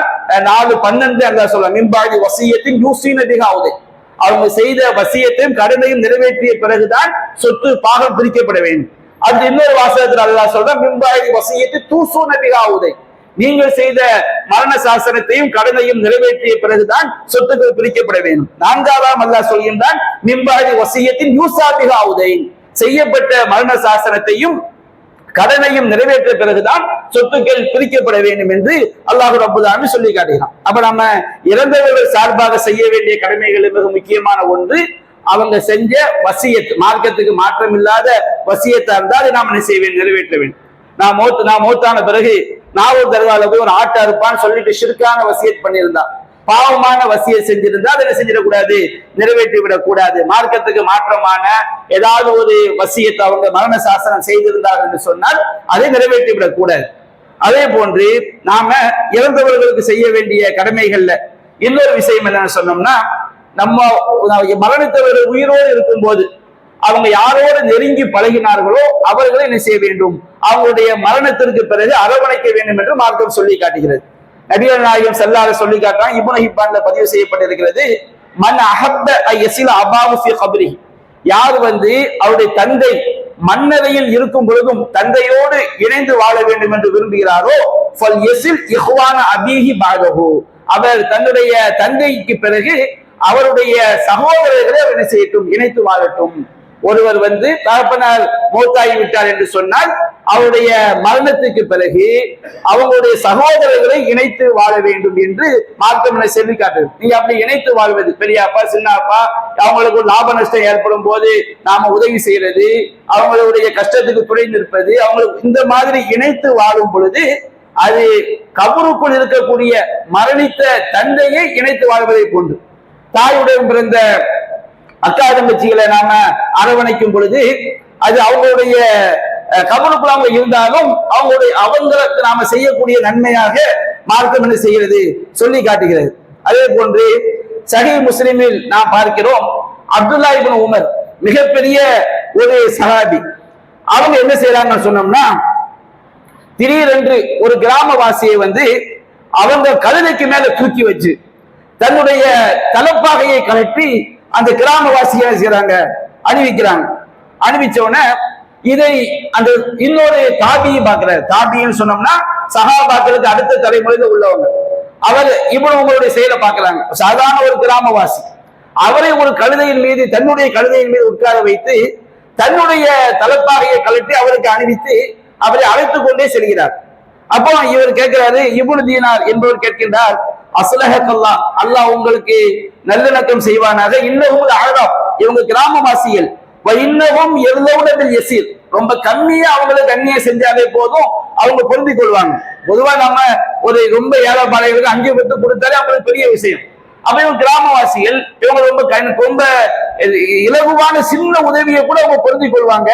4:12 அல்லாஹ் சொல்ல மின்பாடி வசியத்தின் யூசீன பிஹாவுதே, அவங்க செய்த வசியத்தையும் கடனையும் நிறைவேற்றிய பிறகுதான் சொத்து பாகம் பிரிக்கப்பட வேண்டும். அது இன்னொரு வாசகத்தில் அல்லாஹ் சொல்ற மின்பாடி வசியத்தை தூசூன பிஹாவுதே, நீங்கள் செய்த மரண சாசனத்தையும் கடனையும் நிறைவேற்றிய பிறகுதான் சொத்துக்கள் பிரிக்கப்பட வேண்டும். 4ஆம் அல்லாஹ் சொல்கின்றான் மின்பாடி வசியத்தின் யூசா பிஹாவுதே, செய்யப்பட்ட மரண சாசனத்தையும் கடனையும் நிறைவேற்ற பிறகுதான் சொத்துக்கள் பிரிக்கப்பட வேண்டும் என்று அல்லாஹ் ரப்பல் ஆலமீன் சொல்லி காட்டுகிறான். அப்ப நம்ம இறந்தவர்கள் சார்பாக செய்ய வேண்டிய கடமைகள் மிக முக்கியமான ஒன்று, அவங்க செஞ்ச வசியத், மார்க்கத்துக்கு மாற்றம் இல்லாத வசியத்தா இருந்தால் நாம் என்ன செய்ய வேண்டும், நிறைவேற்ற வேண்டும். நான் மௌத்தான பிறகு நான் ஒரு தர்கால போய் ஒரு ஆட்டை அறுப்பான்னு சொல்லிட்டு ஷிர்கான வசியத் பண்ணியிருந்தா, பாவமான வசியை செஞ்சிருந்தா அதை என்ன செஞ்சிடக்கூடாது, நிறைவேற்றி விடக்கூடாது. மார்க்கத்துக்கு மாற்றமான ஏதாவது ஒரு வசியத்தை அவங்க மரண சாசனம் செய்திருந்தார்கள் என்று சொன்னால் அதை நிறைவேற்றி விடக்கூடாது. அதே போன்று நாம இறந்தவர்களுக்கு செய்ய வேண்டிய கடமைகள்ல இன்னொரு விஷயம் என்னன்னு சொன்னோம்னா, நம்ம மரணித்தவர்கள் உயிரோடு இருக்கும் போது அவங்க யாரோடு நெருங்கி பழகினார்களோ அவர்களை என்ன செய்ய வேண்டும், அவங்களுடைய மரணத்திற்கு பிறகு அரவணைக்க வேண்டும் என்று மார்க்கம் சொல்லி காட்டுகிறது. நபிகள் நாயகம் ஸல்லல்லாஹு அலைஹி சொல்லி காட்டுறாங்க, இப்னு ஹிப்பான்ல பதிவு செய்யப்பட்டிருக்கிறது, மன் அஹப்ப யஸில அபாஹு ஃபீ கப்ரி, யார் அவருடைய தந்தை மண்ணறையில் இருக்கும் பொழுதும் தந்தையோடு இணைந்து வாழ வேண்டும் என்று விரும்புகிறாரோ ஃபல் யஸில் இஹ்வான அபீஹி பஅதஹு, அவர் தன்னுடைய தந்தைக்கு பிறகு அவருடைய சகோதரர்களை அவர் என்ன செய்யட்டும், இணைத்து வாழட்டும். ஒருவர் தகப்பனார் மௌத்தாகி விட்டார் என்று சொன்னால் அவருடைய மரணத்துக்கு பிறகு அவங்களுடைய சகோதரர்களை இணைத்து வாழ வேண்டும் என்று மார்க்கம் சொல்லி காட்டுது. நீங்க அப்படி இணைத்து வாழ்வது, பெரியப்பா சின்னப்பா அவங்களுக்கு ஒரு லாப நஷ்டம் ஏற்படும் போது நாம உதவி செய்யறது, அவங்களுடைய கஷ்டத்துக்கு துணை நிற்பது, அவங்களுக்கு இந்த மாதிரி இணைத்து வாழும் பொழுது அது கபருக்குள் இருக்கக்கூடிய மரணித்த தந்தையை இணைத்து வாழ்வதை போன்று. தாயுடன் பிறந்த அக்கா தங்கச்சிகளை நாம அரவணைக்கும் பொழுது அது அவங்களுடைய கபருக்குள் அவங்க இருந்தாலும் அவங்களுக்கு நாம செய்யக்கூடிய நன்மையாக மார்க்கம் என்ன செய்கிறது சொல்லி காட்டுகிறது. அதே போன்று சஹீஹ் முஸ்லிமில் நாம் பார்க்கிறோம், அப்துல்லா இப்னு உமர் மிகப்பெரிய ஒரு சஹாபி, அவங்க என்ன செய்யறாங்கன்னு சொன்னோம்னா, திடீரென்று ஒரு கிராமவாசியை அவங்க கழுதைக்கு மேல தூக்கி வச்சு தன்னுடைய தலப்பாகையை கலட்டி அந்த கிராமவாசியை செய்யறாங்க, அணிவிக்கிறாங்க. அணிவிச்ச உடனே இதை அந்த இன்னொரு தாபியை பார்க்கிறார். தாபின்னு சொன்னோம்னா சஹாபாக்களுக்கு அடுத்த தலைமுறையில உள்ளவங்க. அவர் இப்னு உமருடைய செயலை பார்க்கிறாங்க. சாதாரண ஒரு கிராமவாசி, அவரை ஒரு கழுதையின் மீது, தன்னுடைய கழுதையின் மீது உட்கார வைத்து தன்னுடைய தலப்பாகையை கலட்டி அவருக்கு அணிவித்து அவரை அழைத்துக் கொண்டே செல்கிறார். அப்போ இவர் கேட்கிறாரு, இப்னு தீனார் என்பவர் கேட்கின்றார், அஸ்லஹக்கல்லாஹ், அல்லாஹ் உங்களுக்கு நல்லிணக்கம் செய்வானாக, இன்னஹும் அஅராப், இவங்க கிராமவாசிகள், வ இன்னஹும் யர்லவுன பில் யஸீர், ரொம்ப கம்மியா அவங்களுக்கு கண்ணிய செஞ்சாலே போதும் அவங்க பொருந்திக் கொள்வாங்க. பொதுவா நம்ம ஒரு ரொம்ப ஏழைப்பாளையங்களுக்கு 5 பத்து கொடுத்தாலே அவங்களுக்கு பெரிய விஷயம். அப்ப இவங்க கிராமவாசிகள், இவங்க ரொம்ப இலகுவான சின்ன உதவியை கூட அவங்க பொருந்திக் கொள்வாங்க.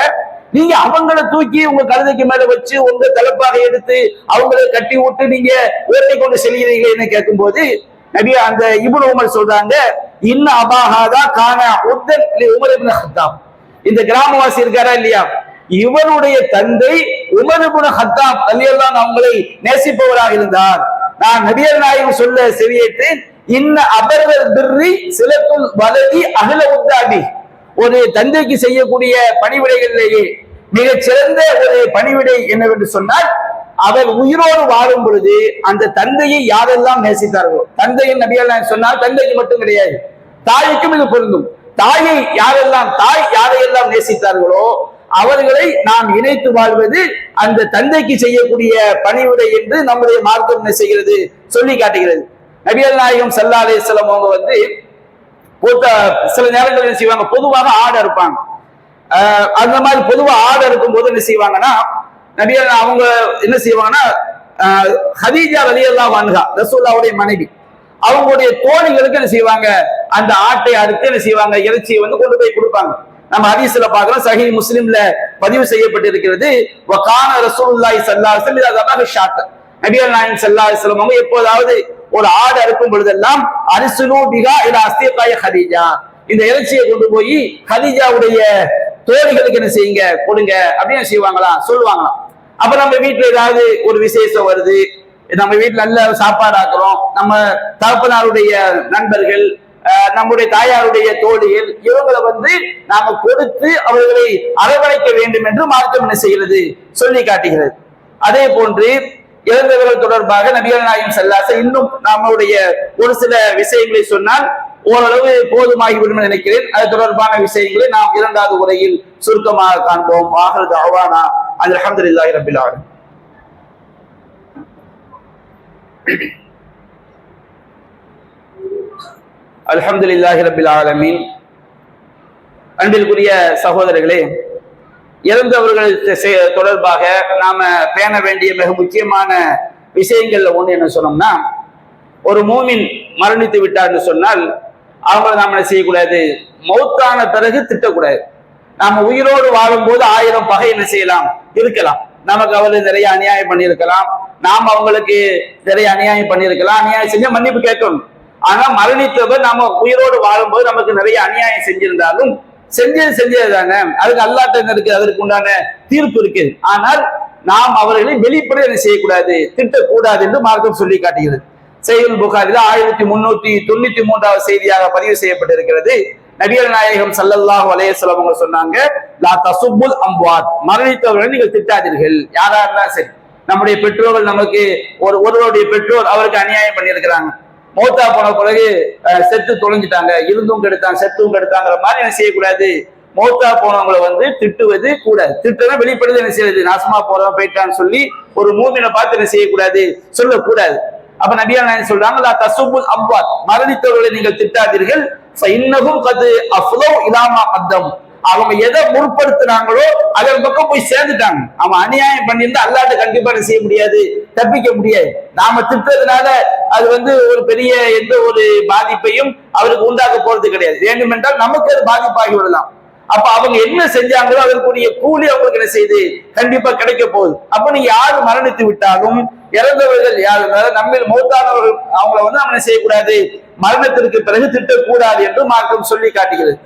நீங்க அவங்களை தூக்கி உங்க கழுதைக்கு மேல வச்சு உங்க தலப்பாக எடுத்து அவங்களை கட்டி விட்டு நீங்க ஓட்டை கொண்டு செல்கிறீங்களே கேட்கும் போது நபி அந்த இப்னு உமர் சொல்றாங்க, இன்ன அபாஹாதா கான உத்தன் உமர் இப்னு ஹத்தாப், இந்த கிராமவாசி இருக்காரா இல்லையா, இவருடைய தந்தை உமர் இப்னு ஹத்தாப் ரலியல்லாஹு அன்ஹு அவங்களை நேசிப்பவராக இருந்தார். நான் நபியர் நாயகம் சொல்ல செவியேற்றேன், இன்ன அபர்வல் பிர்ரி சிலத்துல் வலதி அஹ்ல உத்தாபி, ஒரு தந்தைக்கு செய்யக்கூடிய பணிவிடைகளிலேயே மிகச் சிறந்த ஒரு பணிவிடை என்னவென்று சொன்னால், அவர் உயிரோடு வாழும் பொழுது அந்த தந்தையை யாரெல்லாம் நேசித்தார்களோ, தந்தையின் நபியெல்லாம் சொன்னால் தந்தைக்கு மட்டும் கிடையாது, தாய்க்கும் இது பொருந்தும். தாய் யாரையெல்லாம் நேசித்தார்களோ அவர்களை நாம் இணைத்து வாழ்வது அந்த தந்தைக்கு செய்யக்கூடிய பணிவிடை என்று நம்முடைய மார்க்கம் என்ன செய்கிறது, சொல்லி காட்டுகிறது. நபிகள் நாயகம் ஸல்லல்லாஹு அலைஹி வஸல்லம் அவங்க வந்து சில நேரங்கள் என்ன செய்வாங்க, பொதுவாக ஆடை இருப்பாங்க. அந்த மாதிரி பொதுவா ஆடை இருக்கும் போது என்ன செய்வாங்கன்னா, நபிகள் அவங்க என்ன செய்வாங்கன்னா, ஹதீஜா ரலியல்லாஹு அன்ஹா ரசூலுல்லாஹ்வுடைய மனைவி, அவங்களுடைய தோழிகளுக்கு என்ன செய்வாங்க, அந்த ஆட்டை அறுத்து என்ன செய்வாங்க, இறைச்சியை வந்து கொண்டு போய் கொடுப்பாங்க. நம்ம ஹதீஸ்ல பார்க்கிறோம், சஹீஹ் முஸ்லிம்ல பதிவு செய்யப்பட்டிருக்கிறது. வகான ரசூலுல்லாஹி ஸல்லல்லாஹு அலைஹி வஸல்லம் அதமாக ஷாத், நபிகள் நாயகம் ஸல்லல்லாஹு அலைஹி வஸல்லம் அவங்க எப்போதாவது ஒரு ஆடு அறுக்கும் பொழுதெல்லாம் அரிசுலு பிகா இலா அஸ்திகாய ஹதீஜா, இந்த இறைச்சியை கொண்டு போய் ஹதீஜாவுடைய தோழிகளுக்கு என்ன செய்யுங்க, கொடுங்க அப்படின்னு செய்வாங்களாம், சொல்லுவாங்களாம். அப்ப நம்ம வீட்டுல ஏதாவது ஒரு விசேஷம் வருது, நம்ம வீட்டுல நல்ல சாப்பாடு ஆக்குறோம், நம்ம தகப்பனாருடைய நண்பர்கள், நம்முடைய தாயாருடைய தோழிகள், இவங்களை வந்து நாம கொடுத்து அவர்களை அரவணைக்க வேண்டும் என்று மார்க்கம் என்ன செய்கிறது, சொல்லி காட்டுகிறது. அதே போன்று இறந்தவர்கள் தொடர்பாக நபிகள் நாயகம் ஸல்லல்லாஹு அலைஹி வஸல்லம் இன்னும் நம்முடைய ஒரு சில விஷயங்களை சொன்னால் ஓரளவு போதுமாகிவிடும் நினைக்கிறேன். அது தொடர்பான விஷயங்களை நாம் இரண்டாவது உரையில் சுருக்கமாக காண்போம். ஆஹிரு தஅவானா அல்ஹம்துலில்லாஹி ரப்பில் ஆலமீன். அல்ஹம்துலில்லாஹி ரப்பில் ஆலமீன். அன்பிற்குரிய சகோதரர்களே, இறந்தவர்கள் தொடர்பாக நாம பேண வேண்டிய மிக முக்கியமான விஷயங்கள்ல ஒண்ணு என்ன சொன்னோம்னா, ஒரு மூமின் மரணித்து விட்டார்னு சொன்னால் அவங்களை நாம என்ன செய்யக்கூடாது, மௌத்தான பிறகு திட்டக்கூடாது. நாம உயிரோடு வாழும்போது 1000 பகை என்ன செய்யலாம், இருக்கலாம். நமக்கு அவர்கள் நிறைய அநியாயம் பண்ணியிருக்கலாம், நாம் அவங்களுக்கு நிறைய அநியாயம் பண்ணியிருக்கலாம், அநியாயம் செஞ்ச மன்னிப்பு கேட்கணும். ஆனா மரணித்தவர் நாம உயிரோடு வாழும்போது நமக்கு நிறைய அநியாயம் செஞ்சிருந்தாலும் செஞ்சது தானே, அதுக்கு அல்லாஹ்ட்ட இருக்கு, அதற்கு உண்டான தீர்ப்பு இருக்கு. ஆனால் நாம் அவர்களை வெளிப்படையாக என்ன செய்யக்கூடாது, திட்டக்கூடாது என்று மார்க்கம் சொல்லி காட்டுகிறது. சஹீஹ் புகாரில 1393வது செய்தியாக பதிவு செய்யப்பட்டிருக்கிறது. நபிகள் நாயகம் ஸல்லல்லாஹு அலைஹி வஸல்லம் அவங்க சொன்னாங்க, லா தசுப்புல் அம்வாத், மரணித்தவர்களை நீங்கள் திட்டாதீர்கள். யாரா இருந்தாலும் சரி, நம்முடைய பெற்றோர்கள், நமக்கு ஒருவருடைய பெற்றோர் அவருக்கு அநியாயம் பண்ணியிருக்கிறாங்க, மௌத்தா போன பிறகு செத்து தொலைஞ்சிட்டாங்க, இருந்தும் கெடுத்தாங்க செத்தும் கெடுத்தாங்கிற மாதிரி என்ன செய்யக்கூடாது, மௌத்தா போனவங்களை வந்து திட்டுவது கூடாது. திட்டுனா வெளிப்படுது என்ன செய்யறது, நாசமா போறவன் போயிட்டான்னு சொல்லி ஒரு மூமினை பார்த்து என்ன செய்யக்கூடாது, சொல்லக்கூடாது. அப்ப நபிகள் நாயகம் சொல்றாங்க, லா தசுப்புல் அம்வாத், மரணித்தவர்களை நீங்கள் திட்டாதீர்கள். ஃபஇன்னஹும் கத் அஃலௌ இலா மா கத்தம், அவங்க எதை முற்படுத்தினாங்களோ அதன் பக்கம் போய் சேர்ந்துட்டாங்க. அவன் அநியாயம் பண்ணியிருந்தா அல்லாஹ்ட்ட கண்டிப்பா செய்ய முடியாது, தப்பிக்க முடியாது. நாம திட்டதுனால அது வந்து ஒரு பெரிய எந்த ஒரு பாதிப்பையும் அவருக்கு உண்டாக்க போறது கிடையாது. வேண்டுமென்றால் நமக்கு அது பாதிப்பாகி விடலாம். அப்ப அவங்க என்ன செஞ்சாங்களோ அதற்குரிய கூலி அவங்களுக்கு என்ன செய்யுது, கண்டிப்பா கிடைக்க போகுது. அப்ப நீங்க யாரு மரணித்து விட்டாலும், இறந்தவர்கள் யாரு, நம்ம மௌத்தானவர்கள், அவங்களை வந்து நம்ம செய்யக்கூடாது, மரணத்திற்கு பிறகு திட்டக்கூடாது என்று மார்க்கம் சொல்லி காட்டுகிறது.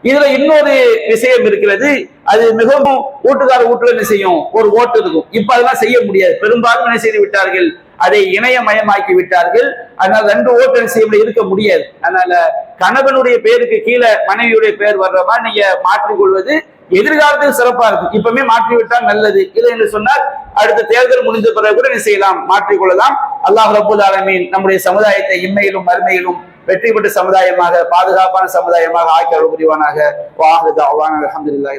இதுல இன்னொரு விஷயம் இருக்கிறது, அது மிகவும் வீட்டுல என்ன செய்யும், ஒரு ஓட்டு இருக்கும். இப்ப அதெல்லாம் செய்ய முடியாது, பெரும்பாலும் என்ன செய்து விட்டார்கள், அதை இணையமயமாக்கி விட்டார்கள். அதனால 2 ஓட்டு செய்ய இருக்க முடியாது. அதனால கணவனுடைய பேருக்கு கீழே மனைவியுடைய பெயர் வர்ற மாதிரி நீங்க மாற்றிக்கொள்வது எதிர்காலத்தில் சிறப்பா இருக்கும். இப்பவுமே மாற்றிவிட்டால் நல்லது. இல்லை என்று சொன்னால் அடுத்த தேர்தல் முடிந்த பிறகு கூட என்ன செய்யலாம், மாற்றிக்கொள்ளலாம். அல்லாஹ் ரப்பல் ஆலமீன் நம்முடைய சமுதாயத்தை இம்மையிலும் மறுமையிலும் வெற்றி பெற்ற சமுதாயமாக, பாதுகாப்பான சமுதாயமாக ஆக்கி அருள் புரிவானாக. வாஹிரு தஅவானா அல்ஹம்துலில்லாஹி.